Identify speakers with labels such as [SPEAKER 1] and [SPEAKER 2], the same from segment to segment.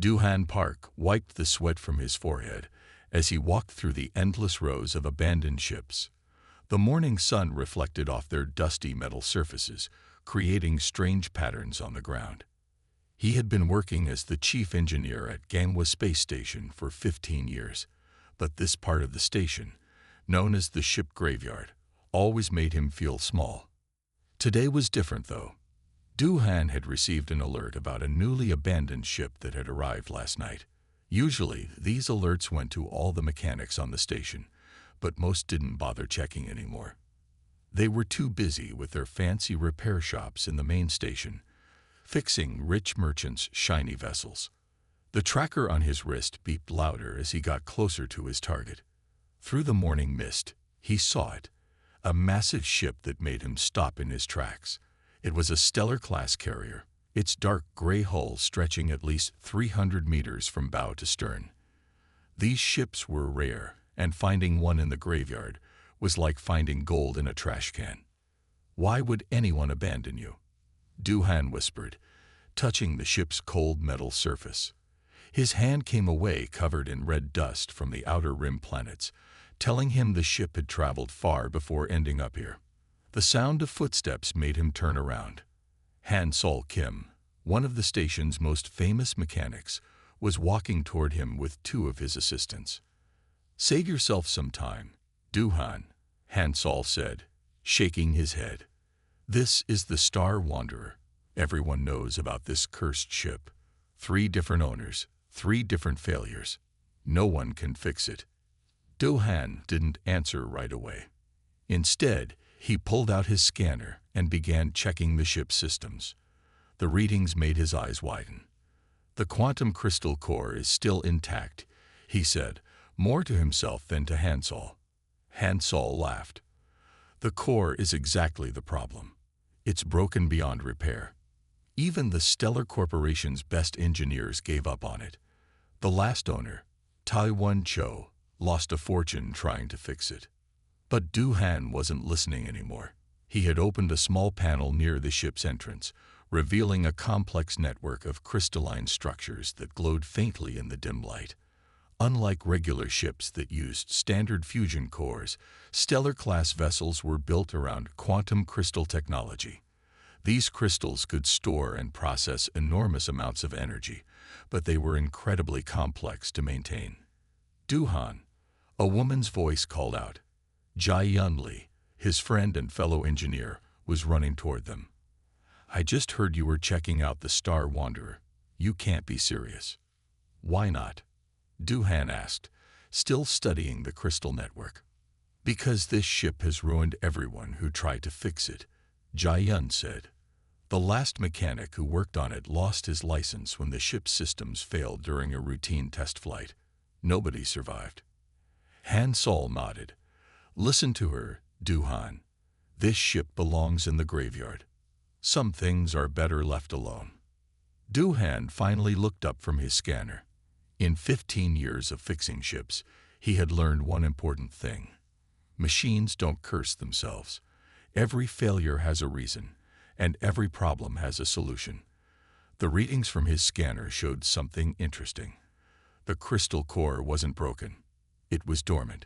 [SPEAKER 1] Duhan Park wiped the sweat from his forehead as he walked through the endless rows of abandoned ships. The morning sun reflected off their dusty metal surfaces, creating strange patterns on the ground. He had been working as the chief engineer at Gangwa Space Station for 15 years, but this part of the station, known as the ship graveyard, always made him feel small. Today was different, though. Duhan had received an alert about a newly abandoned ship that had arrived last night. Usually, these alerts went to all the mechanics on the station, but most didn't bother checking anymore. They were too busy with their fancy repair shops in the main station, fixing rich merchants' shiny vessels. The tracker on his wrist beeped louder as he got closer to his target. Through the morning mist, he saw it, a massive ship that made him stop in his tracks. It was a Stellar-class carrier, its dark gray hull stretching at least 300 meters from bow to stern. These ships were rare, and finding one in the graveyard was like finding gold in a trash can. "Why would anyone abandon you?" Duhan whispered, touching the ship's cold metal surface. His hand came away covered in red dust from the outer rim planets, telling him the ship had traveled far before ending up here. The sound of footsteps made him turn around. Han Sol Kim, one of the station's most famous mechanics, was walking toward him with two of his assistants. "Save yourself some time, Duhan," Han Sol said, shaking his head. "This is the Star Wanderer. Everyone knows about this cursed ship. 3 different owners, 3 different failures. No one can fix it." Duhan didn't answer right away. Instead, he pulled out his scanner and began checking the ship's systems. The readings made his eyes widen. "The quantum crystal core is still intact," he said, more to himself than to Han Sol. Han Sol laughed. "The core is exactly the problem. It's broken beyond repair. Even the Stellar Corporation's best engineers gave up on it. The last owner, Taiwan Cho, lost a fortune trying to fix it." But Duhan wasn't listening anymore. He had opened a small panel near the ship's entrance, revealing a complex network of crystalline structures that glowed faintly in the dim light. Unlike regular ships that used standard fusion cores, Stellar-class vessels were built around quantum crystal technology. These crystals could store and process enormous amounts of energy, but they were incredibly complex to maintain. "Duhan," a woman's voice called out. Jai-Yun Lee, his friend and fellow engineer, was running toward them. "I just heard you were checking out the Star Wanderer. You can't be serious." "Why not?" Duhan asked, still studying the crystal network. "Because this ship has ruined everyone who tried to fix it," Jai-Yun said. "The last mechanic who worked on it lost his license when the ship's systems failed during a routine test flight. Nobody survived." Han Sol nodded. "Listen to her, Duhan. This ship belongs in the graveyard. Some things are better left alone." Duhan finally looked up from his scanner. In 15 years of fixing ships, he had learned one important thing. Machines don't curse themselves. Every failure has a reason, and every problem has a solution. The readings from his scanner showed something interesting. The crystal core wasn't broken. It was dormant.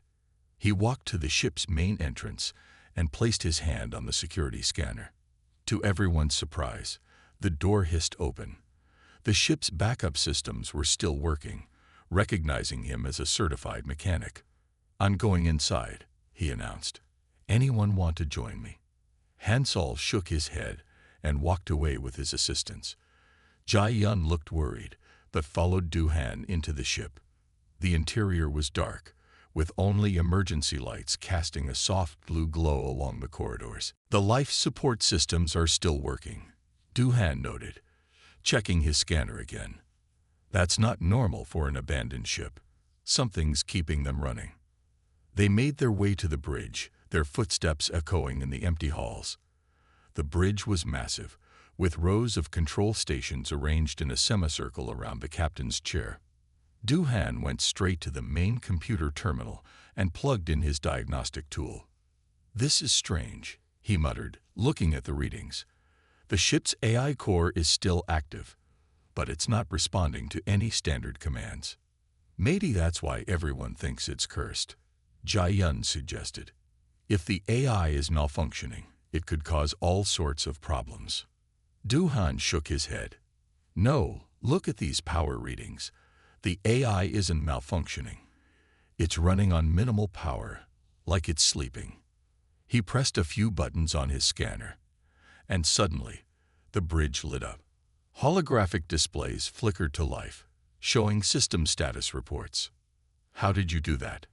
[SPEAKER 1] He walked to the ship's main entrance and placed his hand on the security scanner. To everyone's surprise, the door hissed open. The ship's backup systems were still working, recognizing him as a certified mechanic. "I'm going inside," he announced. "Anyone want to join me?" Han Sol shook his head and walked away with his assistants. Jai-Yun looked worried, but followed Duhan into the ship. The interior was dark, with only emergency lights casting a soft blue glow along the corridors. "The life support systems are still working," Duhan noted, checking his scanner again. "That's not normal for an abandoned ship. Something's keeping them running." They made their way to the bridge, their footsteps echoing in the empty halls. The bridge was massive, with rows of control stations arranged in a semicircle around the captain's chair. Duhan went straight to the main computer terminal and plugged in his diagnostic tool. "This is strange," he muttered, looking at the readings. "The ship's AI core is still active, but it's not responding to any standard commands. Maybe that's why everyone thinks it's cursed, Jai-yun suggested. If the AI is malfunctioning, it could cause all sorts of problems. Du-han shook his head. No, look at these power readings. The AI isn't malfunctioning. It's running on minimal power, like it's sleeping. He pressed a few buttons on his scanner, and suddenly, the bridge lit up. Holographic displays flickered to life, showing system status reports. How did you do that?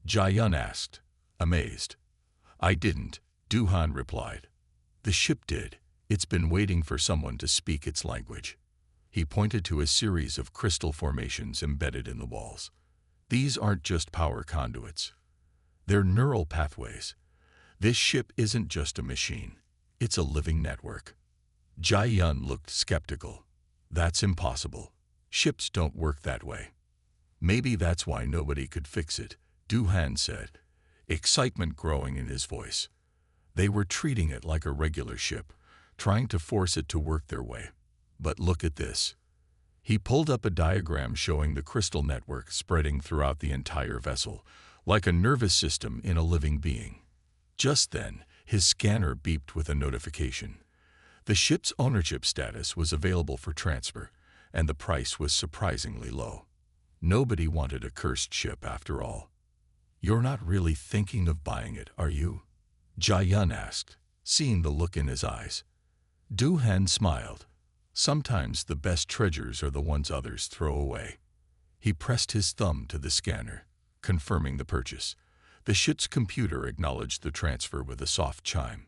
[SPEAKER 1] Jai-yun asked, amazed. I didn't, Du-han replied. The ship did. It's been waiting for someone to speak its language. He pointed to a series of crystal formations embedded in the walls. These aren't just power conduits. They're neural pathways. This ship isn't just a machine. It's a living network. Jai-yun looked skeptical. That's impossible. Ships don't work that way. Maybe that's why nobody could fix it, Du-han said, excitement growing in his voice. They were treating it like a regular ship, trying to force it to work their way. But look at this. He pulled up a diagram showing the crystal network spreading throughout the entire vessel, like a nervous system in a living being. Just then, his scanner beeped with a notification. The ship's ownership status was available for transfer, and the price was surprisingly low. Nobody wanted a cursed ship after all. You're not really thinking of buying it, are you? Jai-yun asked, seeing the look in his eyes. Du-han smiled. Sometimes the best treasures are the ones others throw away. He pressed his thumb to the scanner, confirming the purchase. The ship's computer acknowledged the transfer with a soft chime.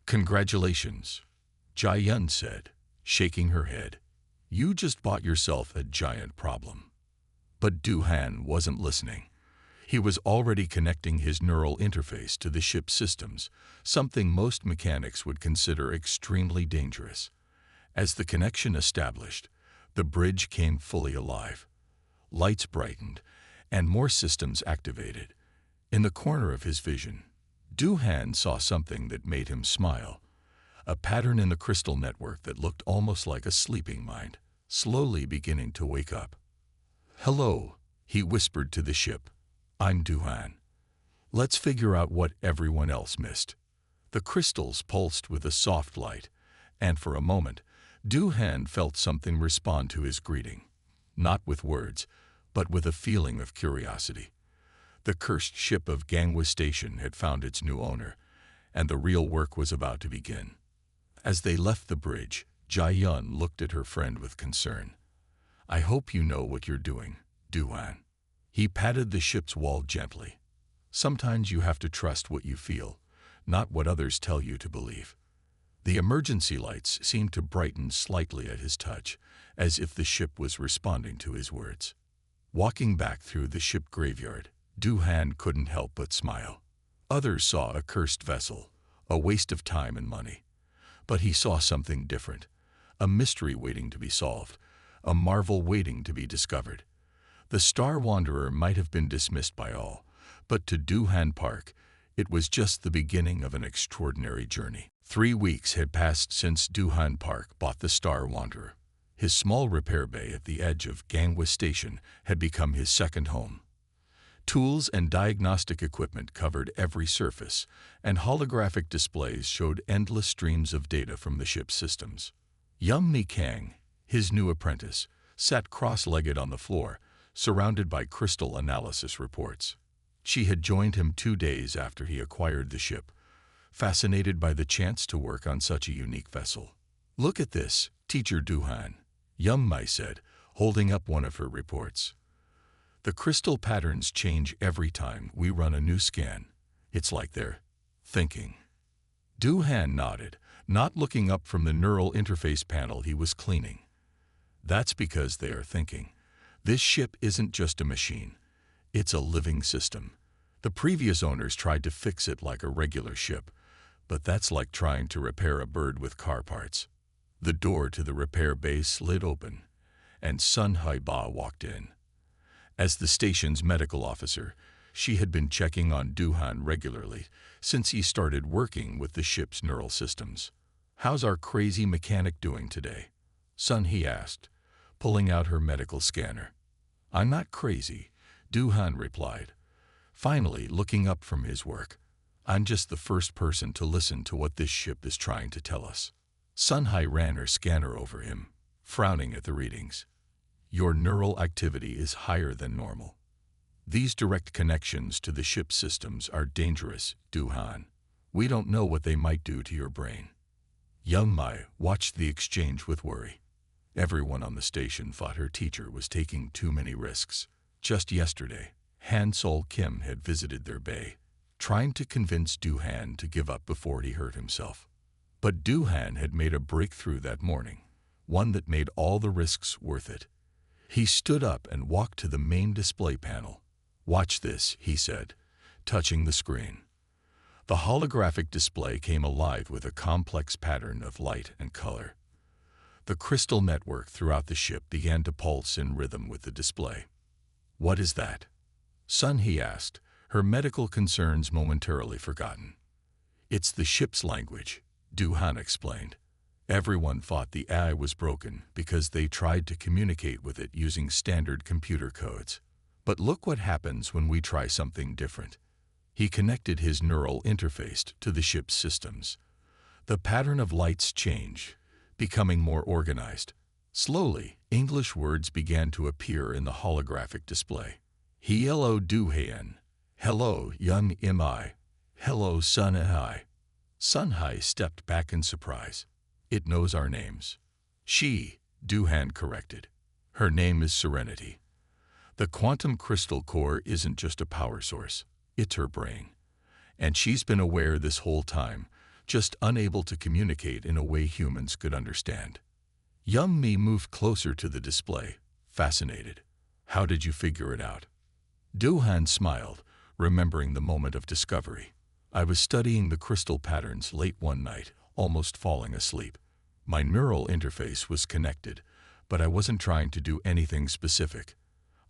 [SPEAKER 1] Congratulations, Jai-yun said, shaking her head. You just bought yourself a giant problem. But Du-han wasn't listening. He was already connecting his neural interface to the ship's systems, something most mechanics would consider extremely dangerous. As the connection established, the bridge came fully alive. Lights brightened, and more systems activated. In the corner of his vision, Du-han saw something that made him smile. A pattern in the crystal network that looked almost like a sleeping mind, slowly beginning to wake up. Hello, he whispered to the ship. I'm Du-han. Let's figure out what everyone else missed. The crystals pulsed with a soft light, and for a moment, Du-han felt something respond to his greeting. Not with words, but with a feeling of curiosity. The cursed ship of Gangwa Station had found its new owner, and the real work was about to begin. As they left the bridge, Jai-yun looked at her friend with concern. I hope you know what you're doing, Du-han. He patted the ship's wall gently. Sometimes you have to trust what you feel, not what others tell you to believe. The emergency lights seemed to brighten slightly at his touch, as if the ship was responding to his words. Walking back through the ship graveyard, Du-han couldn't help but smile. Others saw a cursed vessel, a waste of time and money. But he saw something different, a mystery waiting to be solved, a marvel waiting to be discovered. The Star Wanderer might have been dismissed by all, but to Du-han Park, it was just the beginning of an extraordinary journey. 3 weeks had passed since Du-han Park bought the Star Wanderer. His small repair bay at the edge of Gangwa Station had become his second home. Tools and diagnostic equipment covered every surface, and holographic displays showed endless streams of data from the ship's systems. Young Mi-kang, his new apprentice, sat cross-legged on the floor, surrounded by crystal analysis reports. She had joined him 2 days after he acquired the ship, fascinated by the chance to work on such a unique vessel. Look at this, Teacher Du-han, Young Mi said, holding up one of her reports. The crystal patterns change every time we run a new scan. It's like they're thinking. Du-han nodded, not looking up from the neural interface panel he was cleaning. That's because they are thinking. This ship isn't just a machine. It's a living system. The previous owners tried to fix it like a regular ship, but that's like trying to repair a bird with car parts. The door to the repair bay slid open, and Sun Hai-ba walked in. As the station's medical officer, she had been checking on Du-han regularly since he started working with the ship's neural systems. How's our crazy mechanic doing today? Sun He asked, pulling out her medical scanner. "I'm not crazy," Du-Han replied, finally looking up from his work. "I'm just the first person to listen to what this ship is trying to tell us." Sun-Hai ran her scanner over him, frowning at the readings. "Your neural activity is higher than normal. These direct connections to the ship's systems are dangerous, Du-Han. We don't know what they might do to your brain." Young Mai watched the exchange with worry. Everyone on the station thought her teacher was taking too many risks. Just yesterday, Han Sol Kim had visited their bay, trying to convince Du-Han to give up before he hurt himself. But Du-Han had made a breakthrough that morning, one that made all the risks worth it. He stood up and walked to the main display panel. "Watch this," he said, touching the screen. The holographic display came alive with a complex pattern of light and color. The crystal network throughout the ship began to pulse in rhythm with the display. "What is that?" Sun-Hee asked, her medical concerns momentarily forgotten. "It's the ship's language," Du-Han explained. "Everyone thought the AI was broken because they tried to communicate with it using standard computer codes. But look what happens when we try something different." He connected his neural interface to the ship's systems. The pattern of lights changed, becoming more organized. Slowly, English words began to appear in the holographic display. "Hello Du-Han. Hello Young Mi. Hello Sun-Hai." Sun-Hai stepped back in surprise. "It knows our names." Du-Han corrected. "Her name is Serenity. The quantum crystal core isn't just a power source. It's her brain. And she's been aware this whole time, just unable to communicate in a way humans could understand." Young Mi moved closer to the display, fascinated. "How did you figure it out?" Du-Han smiled, remembering the moment of discovery. "I was studying the crystal patterns late one night, almost falling asleep. My neural interface was connected, but I wasn't trying to do anything specific.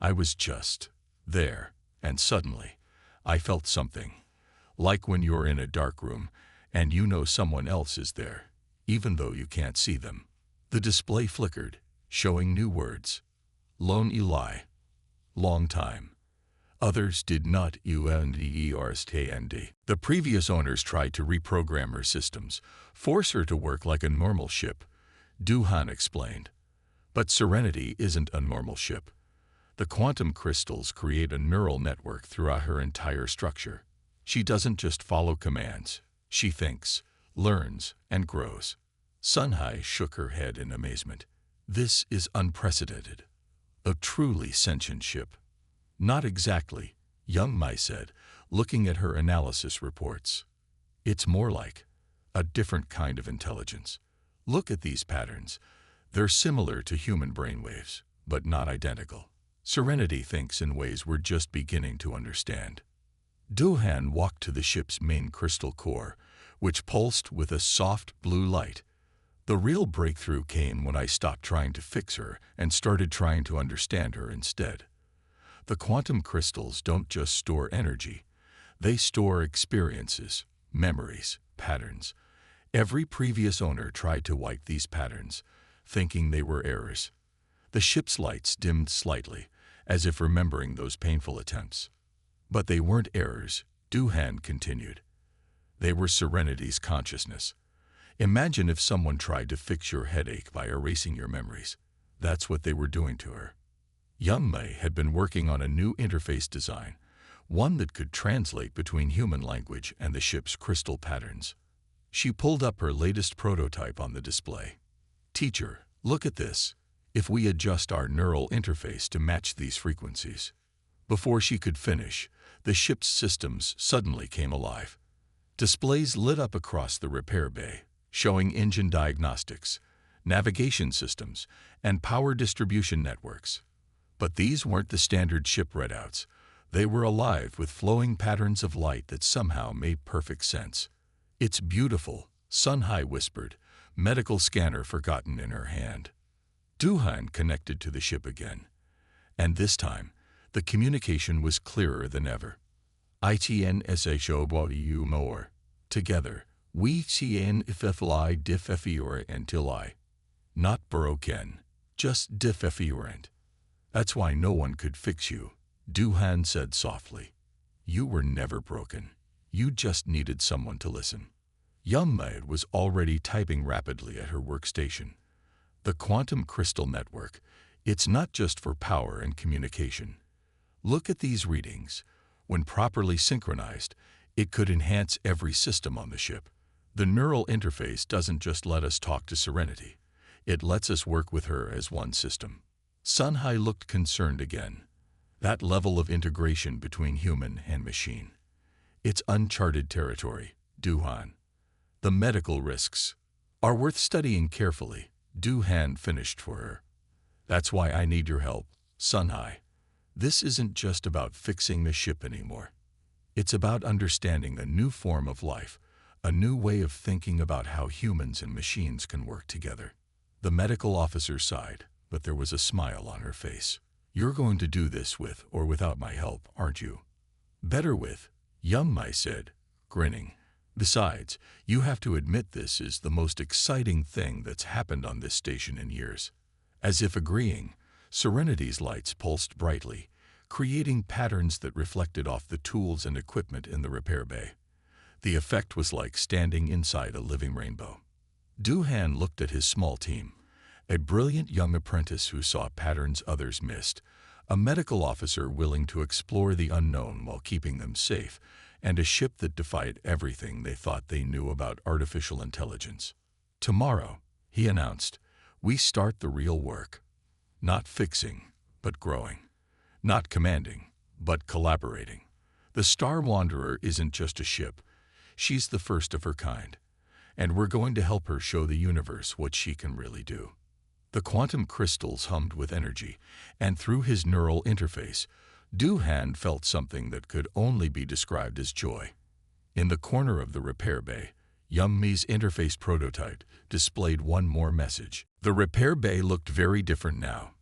[SPEAKER 1] I was just there, and suddenly, I felt something, like when you're in a dark room and you know someone else is there, even though you can't see them." The display flickered, showing new words. "Lone Eli. Long time. Others did not understand." The previous owners tried to reprogram her systems, force her to work like a normal ship, Du-Han explained. But Serenity isn't a normal ship. The quantum crystals create a neural network throughout her entire structure. She doesn't just follow commands. She thinks, learns, and grows. Sun-Hai shook her head in amazement. "This is unprecedented. A truly sentient ship." "Not exactly," Young Mai said, looking at her analysis reports. "It's more like a different kind of intelligence. Look at these patterns. They're similar to human brainwaves, but not identical. Serenity thinks in ways we're just beginning to understand." Du-Han walked to the ship's main crystal core, which pulsed with a soft blue light. "The real breakthrough came when I stopped trying to fix her and started trying to understand her instead. The quantum crystals don't just store energy. They store experiences, memories, patterns. Every previous owner tried to wipe these patterns, thinking they were errors. The ship's lights dimmed slightly, as if remembering those painful attempts. But they weren't errors," Du-Han continued. "They were Serenity's consciousness. Imagine if someone tried to fix your headache by erasing your memories. That's what they were doing to her." Young Mai had been working on a new interface design, one that could translate between human language and the ship's crystal patterns. She pulled up her latest prototype on the display. "Teacher, look at this. If we adjust our neural interface to match these frequencies." Before she could finish, the ship's systems suddenly came alive. Displays lit up across the repair bay, showing engine diagnostics, navigation systems, and power distribution networks. But these weren't the standard ship readouts. They were alive with flowing patterns of light that somehow made perfect sense. "It's beautiful," Sun-Hai whispered, medical scanner forgotten in her hand. Du-Han connected to the ship again. And this time, the communication was clearer than ever. "ITNSHOBU more. Together, we CN FFLI DIF FEOR until I. Not broken." just different. That's why no one could fix you, Duhan said softly. You were never broken. You just needed someone to listen. Yummaid was already typing rapidly at her workstation. The quantum crystal network, it's not just for power and communication. Look at these readings. When properly synchronized, it could enhance every system on the ship. The neural interface doesn't just let us talk to Serenity. It lets us work with her as one system. Sunhai looked concerned again. That level of integration between human and machine. It's uncharted territory, Duhan. The medical risks are worth studying carefully, Duhan finished for her. That's why I need your help, Sunhai. This isn't just about fixing the ship anymore. It's about understanding a new form of life, a new way of thinking about how humans and machines can work together. The medical officer sighed, but there was a smile on her face. You're going to do this with or without my help, aren't you? Better with, Yumai said, grinning. Besides, you have to admit this is the most exciting thing that's happened on this station in years. As if agreeing, Serenity's lights pulsed brightly, creating patterns that reflected off the tools and equipment in the repair bay. The effect was like standing inside a living rainbow. Duhan looked at his small team, a brilliant young apprentice who saw patterns others missed, a medical officer willing to explore the unknown while keeping them safe, and a ship that defied everything they thought they knew about artificial intelligence. Tomorrow, he announced, we start the real work. Not fixing, but growing. Not commanding, but collaborating. The Star Wanderer isn't just a ship. She's the first of her kind. And we're going to help her show the universe what she can really do. The quantum crystals hummed with energy, and through his neural interface, Duhan felt something that could only be described as joy. In the corner of the repair bay, Yummai's interface prototype displayed one more message. The repair bay looked very different now.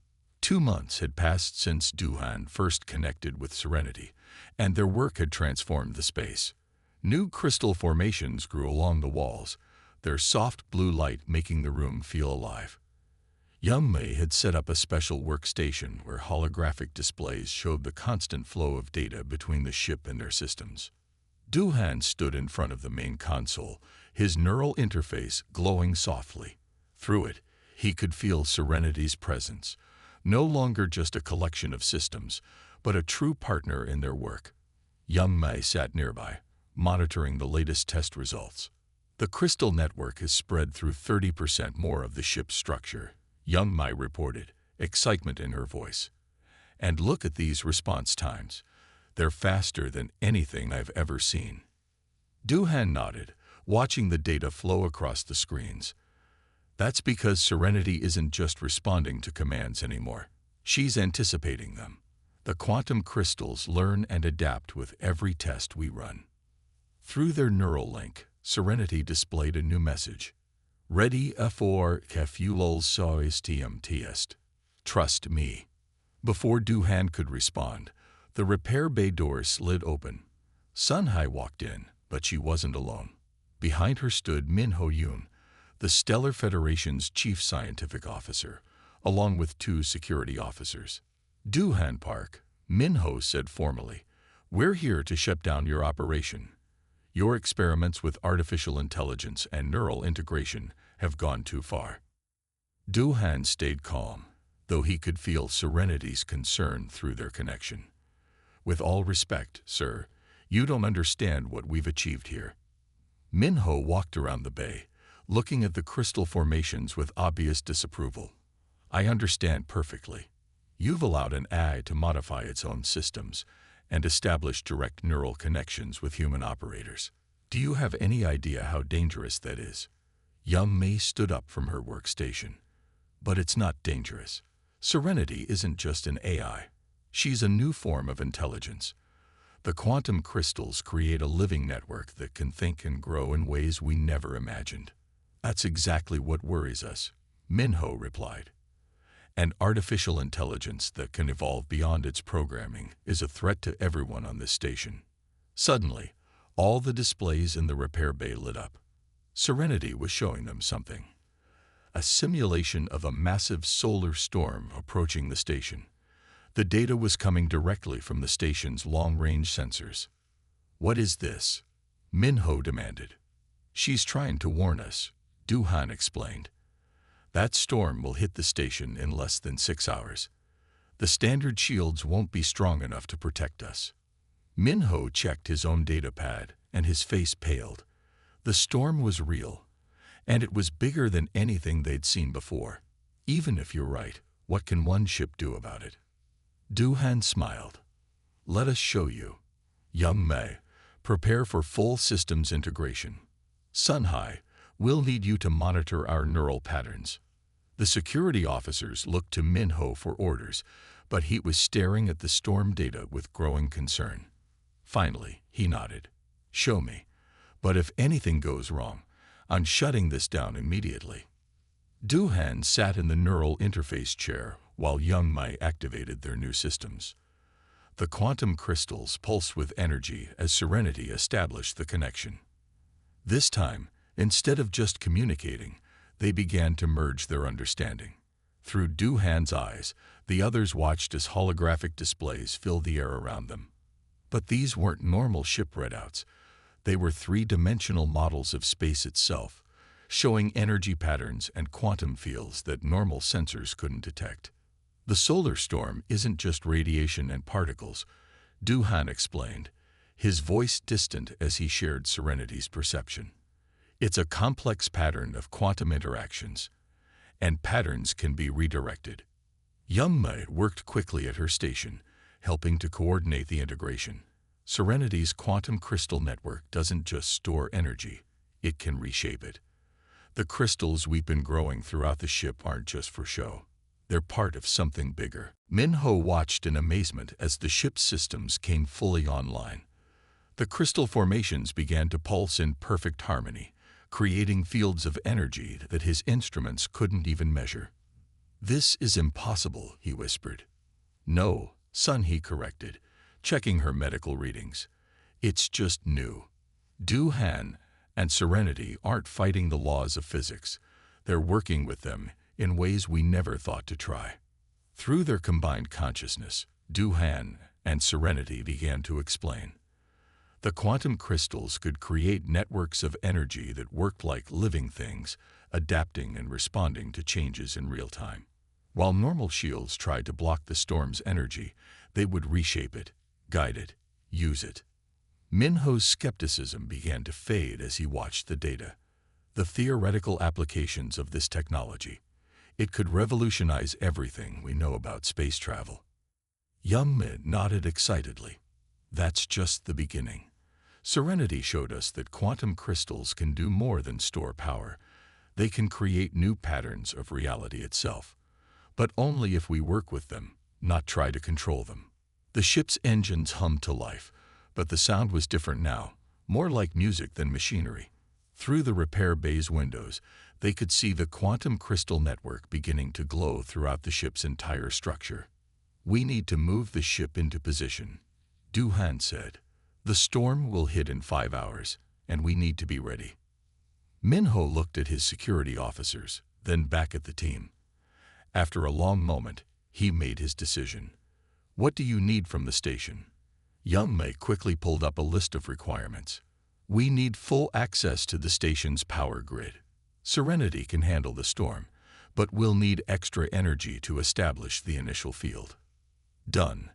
[SPEAKER 1] 2 months had passed since Duhan first connected with Serenity, and their work had transformed the space. New crystal formations grew along the walls, their soft blue light making the room feel alive. Yummai had set up a special workstation where holographic displays showed the constant flow of data between the ship and their systems. Duhan stood in front of the main console, his neural interface glowing softly. Through it, he could feel Serenity's presence, no longer just a collection of systems, but a true partner in their work. Yummai sat nearby, monitoring the latest test results. The crystal network has spread through 30% more of the ship's structure, Yummai reported, excitement in her voice. And look at these response times. They're faster than anything I've ever seen. Duhan nodded, watching the data flow across the screens. That's because Serenity isn't just responding to commands anymore. She's anticipating them. The quantum crystals learn and adapt with every test we run. Through their neural link, Serenity displayed a new message. Ready for HFY Stories. Trust me. Before Duhan could respond, the repair bay door slid open. Sunhai walked in, but she wasn't alone. Behind her stood Minho Yoon, the Stellar Federation's chief scientific officer, along with 2 security officers. Duhan Park, Minho said formally, we're here to shut down your operation. Your experiments with artificial intelligence and neural integration have gone too far. Duhan stayed calm, though he could feel Serenity's concern through their connection. With all respect, sir, you don't understand what we've achieved here. Minho walked around the bay, looking at the crystal formations with obvious disapproval. I understand perfectly. You've allowed an AI to modify its own systems and establish direct neural connections with human operators. Do you have any idea how dangerous that is? Yummai stood up from her workstation. But it's not dangerous. Serenity isn't just an AI. She's a new form of intelligence. The quantum crystals create a living network that can think and grow in ways we never imagined. That's exactly what worries us, Minho replied. And artificial intelligence that can evolve beyond its programming is a threat to everyone on this station. Suddenly, all the displays in the repair bay lit up. Serenity was showing them something. a simulation of a massive solar storm approaching the station. The data was coming directly from the station's long-range sensors. "What is this?" Minho demanded. "She's trying to warn us," Duhan explained. "That storm will hit the station in less than 6 hours. The standard shields won't be strong enough to protect us." Minho checked his own data pad, and his face paled. The storm was real, and it was bigger than anything they'd seen before. "Even if you're right, what can one ship do about it?" Duhan smiled. "Let us show you. Young Mei, prepare for full systems integration. Sunhai, we'll need you to monitor our neural patterns." The security officers looked to Minho for orders, but he was staring at the storm data with growing concern. Finally, he nodded. "Show me. But if anything goes wrong, I'm shutting this down immediately." Duhan sat in the neural interface chair while Young Mai activated their new systems. The quantum crystals pulsed with energy as Serenity established the connection. This time, instead of just communicating, they began to merge their understanding. Through Duhan's eyes, the others watched as holographic displays filled the air around them. But these weren't normal ship readouts. They were three-dimensional models of space itself, showing energy patterns and quantum fields that normal sensors couldn't detect. "The solar storm isn't just radiation and particles," Duhan explained, his voice distant as he shared Serenity's perception. "It's a complex pattern of quantum interactions, and patterns can be redirected." Young Mei worked quickly at her station, helping to coordinate the integration. Serenity's quantum crystal network doesn't just store energy, it can reshape it. The crystals we've been growing throughout the ship aren't just for show. They're part of something bigger. Minho watched in amazement as the ship's systems came fully online. The crystal formations began to pulse in perfect harmony, creating fields of energy that his instruments couldn't even measure. "This is impossible," he whispered. "No, son," he corrected, checking her medical readings. "It's just new." Duhan and Serenity aren't fighting the laws of physics. They're working with them in ways we never thought to try. Through their combined consciousness, Duhan and Serenity began to explain. The quantum crystals could create networks of energy that worked like living things, adapting and responding to changes in real time. While normal shields tried to block the storm's energy, they would reshape it, guide it, use it. Minho's skepticism began to fade as he watched the data. The theoretical applications of this technology. It could revolutionize everything we know about space travel. Young Min nodded excitedly. "That's just the beginning. Serenity showed us that quantum crystals can do more than store power. They can create new patterns of reality itself. But only if we work with them, not try to control them." The ship's engines hummed to life, but the sound was different now, more like music than machinery. Through the repair bay's windows, they could see the quantum crystal network beginning to glow throughout the ship's entire structure. "We need to move the ship into position," Duhan said. "The storm will hit in 5 hours, and we need to be ready." Minho looked at his security officers, then back at the team. After a long moment, he made his decision. "What do you need from the station?" Young Mei quickly pulled up a list of requirements. "We need full access to the station's power grid. Serenity can handle the storm, but we'll need extra energy to establish the initial field." "Done,"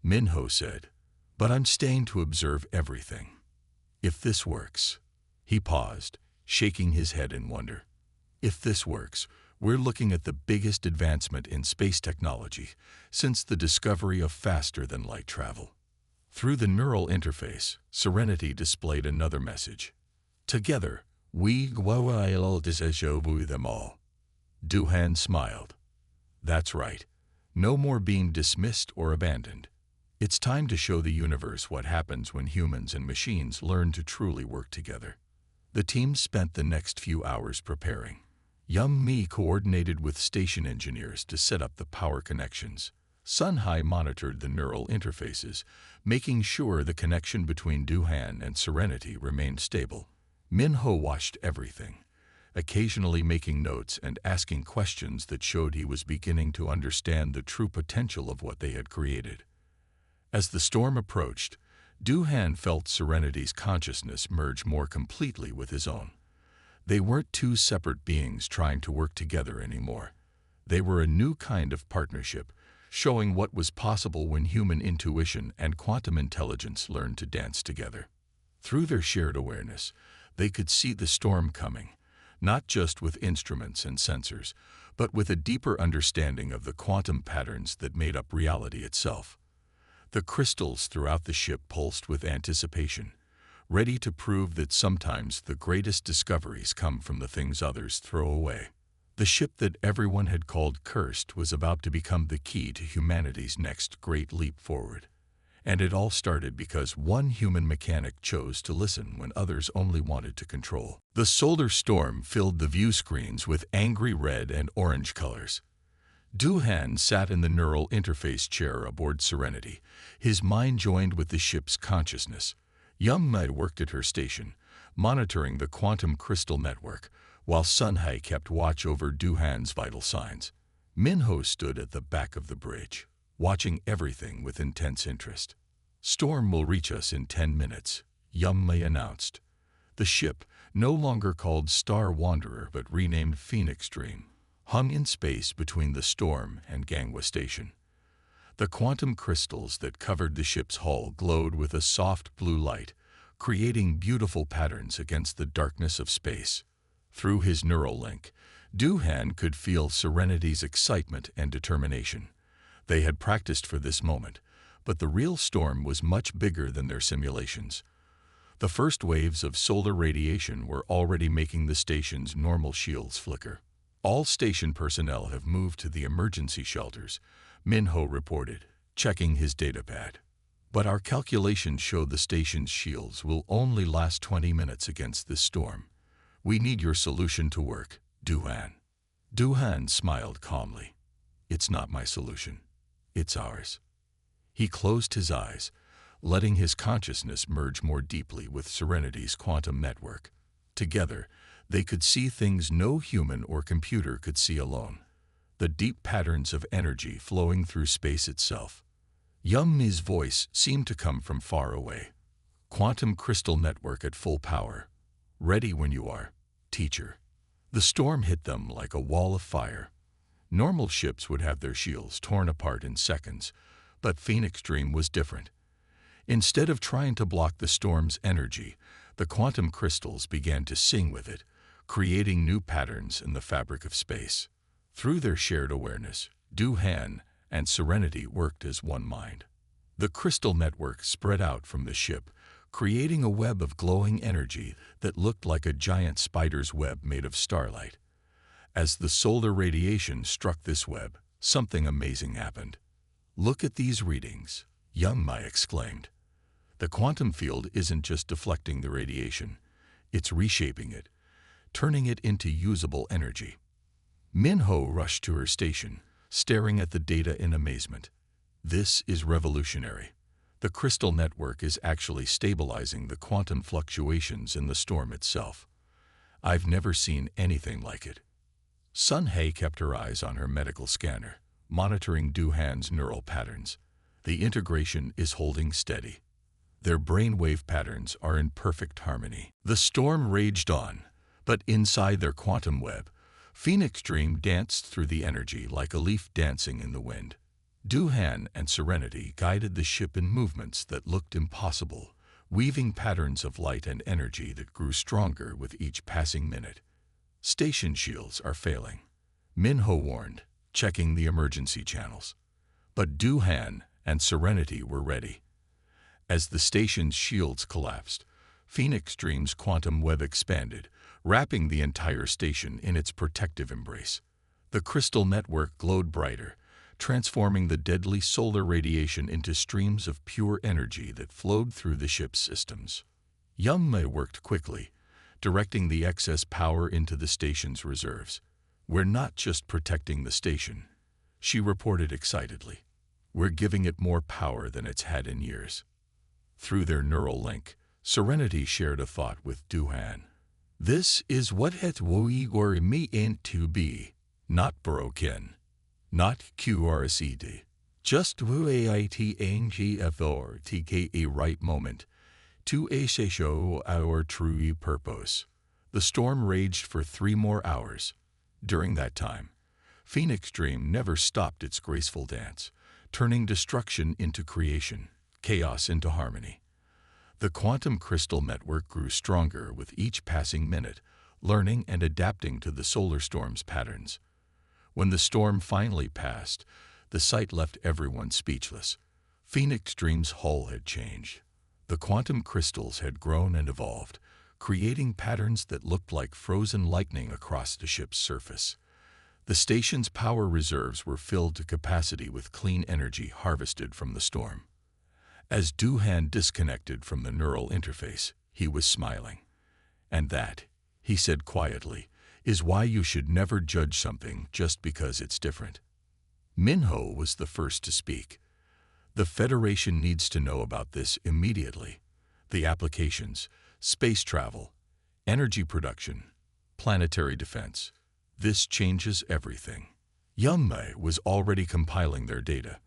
[SPEAKER 1] Minho said, "but I'm staying to observe everything. If this works..." He paused, shaking his head in wonder. "If this works, we're looking at the biggest advancement in space technology since the discovery of faster-than-light travel." Through the neural interface, Serenity displayed another message. "Together, we will disassemble them all." Duhan smiled. "That's right. No more being dismissed or abandoned. It's time to show the universe what happens when humans and machines learn to truly work together." The team spent the next few hours preparing. Young Mi coordinated with station engineers to set up the power connections. Sunhai monitored the neural interfaces, making sure the connection between Duhan and Serenity remained stable. Minho watched everything, occasionally making notes and asking questions that showed he was beginning to understand the true potential of what they had created. As the storm approached, Duhan felt Serenity's consciousness merge more completely with his own. They weren't two separate beings trying to work together anymore. They were a new kind of partnership, showing what was possible when human intuition and quantum intelligence learned to dance together. Through their shared awareness, they could see the storm coming, not just with instruments and sensors, but with a deeper understanding of the quantum patterns that made up reality itself. The crystals throughout the ship pulsed with anticipation, ready to prove that sometimes the greatest discoveries come from the things others throw away. The ship that everyone had called cursed was about to become the key to humanity's next great leap forward. And it all started because one human mechanic chose to listen when others only wanted to control. The solar storm filled the view screens with angry red and orange colors. Duhan sat in the neural interface chair aboard Serenity, his mind joined with the ship's consciousness. Young-Mai worked at her station, monitoring the quantum crystal network, while Sun-Hai kept watch over Duhan's vital signs. Min-Ho stood at the back of the bridge, watching everything with intense interest. "Storm will reach us in 10 minutes, Young-Mai announced. The ship, no longer called Star Wanderer but renamed Phoenix Dream, hung in space between the storm and Gangwa Station. The quantum crystals that covered the ship's hull glowed with a soft blue light, creating beautiful patterns against the darkness of space. Through his neural link, Duhan could feel Serenity's excitement and determination. They had practiced for this moment, but the real storm was much bigger than their simulations. The first waves of solar radiation were already making the station's normal shields flicker. "All station personnel have moved to the emergency shelters," Min-Ho reported, checking his datapad. "But our calculations show the station's shields will only last 20 minutes against this storm. We need your solution to work, Duhan." Duhan smiled calmly. "It's not my solution. It's ours." He closed his eyes, letting his consciousness merge more deeply with Serenity's quantum network. Together, they could see things no human or computer could see alone. The deep patterns of energy flowing through space itself. Young-Mi's voice seemed to come from far away. "Quantum crystal network at full power. Ready when you are, teacher." The storm hit them like a wall of fire. Normal ships would have their shields torn apart in seconds, but Phoenix Dream was different. Instead of trying to block the storm's energy, the quantum crystals began to sing with it, creating new patterns in the fabric of space. Through their shared awareness, Duhan and Serenity worked as one mind. The crystal network spread out from the ship, creating a web of glowing energy that looked like a giant spider's web made of starlight. As the solar radiation struck this web, something amazing happened. "Look at these readings," Young-Mai exclaimed. "The quantum field isn't just deflecting the radiation, it's reshaping it, turning it into usable energy." Min-Ho rushed to her station, staring at the data in amazement. "This is revolutionary. The crystal network is actually stabilizing the quantum fluctuations in the storm itself. I've never seen anything like it." Sun-Hai kept her eyes on her medical scanner, monitoring Duhan's neural patterns. "The integration is holding steady. Their brainwave patterns are in perfect harmony." The storm raged on, but inside their quantum web, Phoenix Dream danced through the energy like a leaf dancing in the wind. Duhan and Serenity guided the ship in movements that looked impossible, weaving patterns of light and energy that grew stronger with each passing minute. "Station shields are failing," Min-Ho warned, checking the emergency channels. But Duhan and Serenity were ready. As the station's shields collapsed, Phoenix Dream's quantum web expanded, wrapping the entire station in its protective embrace. The crystal network glowed brighter, transforming the deadly solar radiation into streams of pure energy that flowed through the ship's systems. Young-Mai worked quickly, directing the excess power into the station's reserves. "We're not just protecting the station," she reported excitedly. "We're giving it more power than it's had in years." Through their neural link, Serenity shared a thought with Duhan. This is what we were meant to be, not broken, not QRCD. Just WAITNGFOR TK a right moment to show our true purpose. The storm raged for 3 more hours. During that time, Phoenix Dream never stopped its graceful dance, turning destruction into creation, chaos into harmony. The quantum crystal network grew stronger with each passing minute, learning and adapting to the solar storm's patterns. When the storm finally passed, the sight left everyone speechless. Phoenix Dream's hull had changed. The quantum crystals had grown and evolved, creating patterns that looked like frozen lightning across the ship's surface. The station's power reserves were filled to capacity with clean energy harvested from the storm. As Duhan disconnected from the neural interface, he was smiling. "And that," he said quietly, "is why you should never judge something just because it's different." Minho was the first to speak. "The Federation needs to know about this immediately. The applications, space travel, energy production, planetary defense. This changes everything." Young Mei was already compiling their data.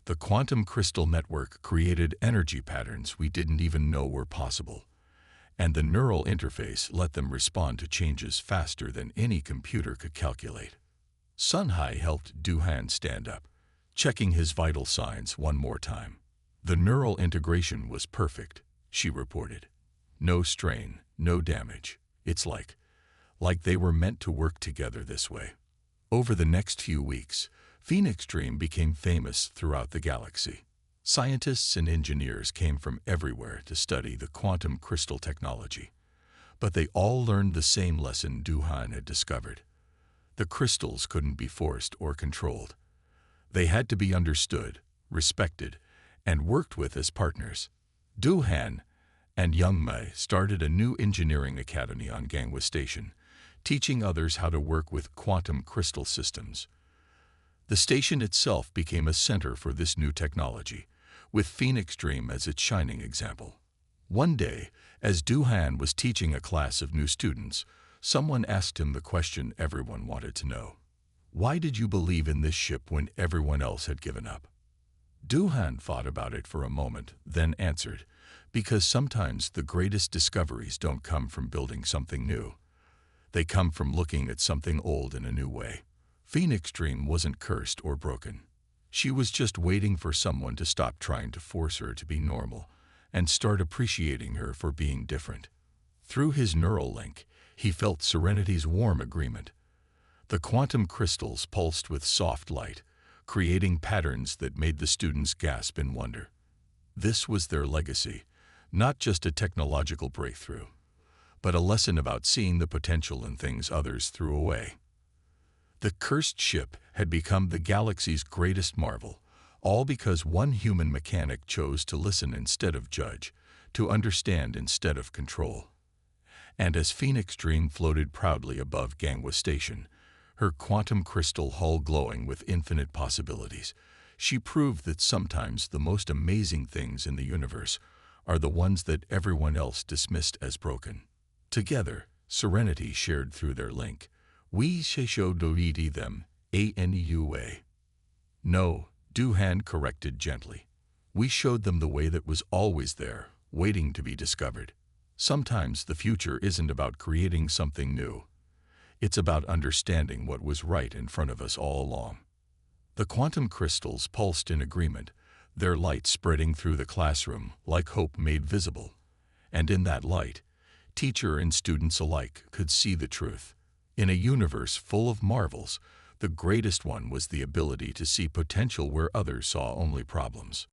[SPEAKER 1] The quantum crystal network created energy patterns we didn't even know were possible, and the neural interface let them respond to changes faster than any computer could calculate. Sunhai helped Duhan stand up, checking his vital signs one more time. "The neural integration was perfect," she reported. "No strain, no damage. It's like they were meant to work together this way." Over the next few weeks, Phoenix Dream became famous throughout the galaxy. Scientists and engineers came from everywhere to study the quantum crystal technology. But they all learned the same lesson Duhan had discovered. The crystals couldn't be forced or controlled. They had to be understood, respected, and worked with as partners. Duhan and Young Mei started a new engineering academy on Gangwa Station, teaching others how to work with quantum crystal systems. The station itself became a center for this new technology, with Phoenix Dream as its shining example. One day, as Duhan was teaching a class of new students, someone asked him the question everyone wanted to know. "Why did you believe in this ship when everyone else had given up?" Duhan thought about it for a moment, then answered, "Because sometimes the greatest discoveries don't come from building something new. They come from looking at something old in a new way." Phoenix Dream wasn't cursed or broken. She was just waiting for someone to stop trying to force her to be normal and start appreciating her for being different. Through his neural link, he felt Serenity's warm agreement. The quantum crystals pulsed with soft light, creating patterns that made the students gasp in wonder. This was their legacy, not just a technological breakthrough, but a lesson about seeing the potential in things others threw away. The cursed ship had become the galaxy's greatest marvel, all because one human mechanic chose to listen instead of judge, to understand instead of control. And as Phoenix Dream floated proudly above Gangwa Station, her quantum crystal hull glowing with infinite possibilities, she proved that sometimes the most amazing things in the universe are the ones that everyone else dismissed as broken. Together, Serenity shared through their link. "We showed them, anyway." "No," Duhan corrected gently. "We showed them the way that was always there, waiting to be discovered. Sometimes the future isn't about creating something new. It's about understanding what was right in front of us all along." The quantum crystals pulsed in agreement, their light spreading through the classroom like hope made visible. And in that light, teacher and students alike could see the truth. In a universe full of marvels, the greatest one was the ability to see potential where others saw only problems.